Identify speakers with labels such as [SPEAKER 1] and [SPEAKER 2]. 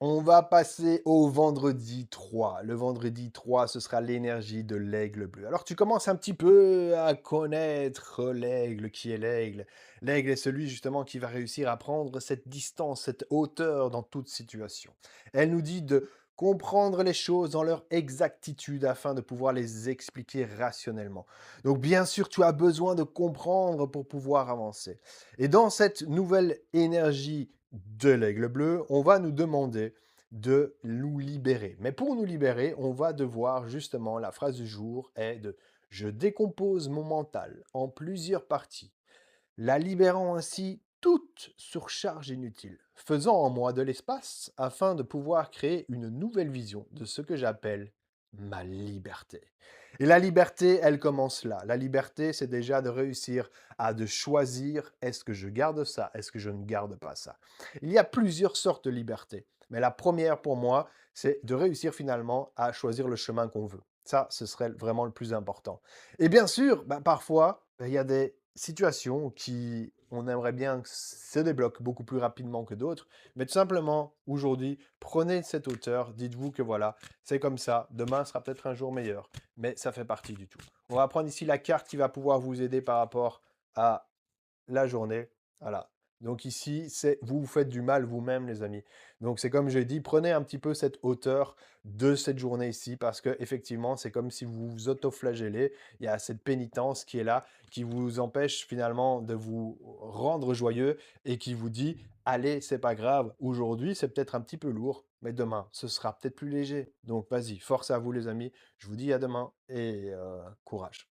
[SPEAKER 1] On va passer au vendredi 3. Le vendredi 3, ce sera l'énergie de l'aigle bleu. Alors tu commences un petit peu à connaître l'aigle, qui est l'aigle. L'aigle est celui justement qui va réussir à prendre cette distance, cette hauteur dans toute situation. Elle nous dit de comprendre les choses dans leur exactitude afin de pouvoir les expliquer rationnellement. Donc bien sûr, tu as besoin de comprendre pour pouvoir avancer. Et dans cette nouvelle énergie de l'aigle bleu, on va nous demander de nous libérer. Mais pour nous libérer, on va devoir justement, la phrase du jour est de je décompose mon mental en plusieurs parties, la libérant ainsi toute surcharge inutile, faisant en moi de l'espace afin de pouvoir créer une nouvelle vision de ce que j'appelle ma liberté. Et la liberté, elle commence là. La liberté, c'est déjà de réussir à de choisir est-ce que je garde ça, est-ce que je ne garde pas ça. Il y a plusieurs sortes de liberté, mais la première pour moi, c'est de réussir finalement à choisir le chemin qu'on veut. Ça, ce serait vraiment le plus important. Et bien sûr, bah, parfois, il y a des situations qui, on aimerait bien que se débloquent beaucoup plus rapidement que d'autres, mais tout simplement, aujourd'hui, prenez cette hauteur, dites-vous que voilà, c'est comme ça, demain sera peut-être un jour meilleur, mais ça fait partie du tout. On va prendre ici la carte qui va pouvoir vous aider par rapport à la journée. Voilà. Donc ici, c'est vous vous faites du mal vous-même, les amis. Donc c'est comme j'ai dit, prenez un petit peu cette hauteur de cette journée ici, parce que effectivement, c'est comme si vous vous autoflagellez. Il y a cette pénitence qui est là, qui vous empêche finalement de vous rendre joyeux et qui vous dit, allez, c'est pas grave. Aujourd'hui, c'est peut-être un petit peu lourd, mais demain, ce sera peut-être plus léger. Donc vas-y, force à vous, les amis. Je vous dis à demain et courage.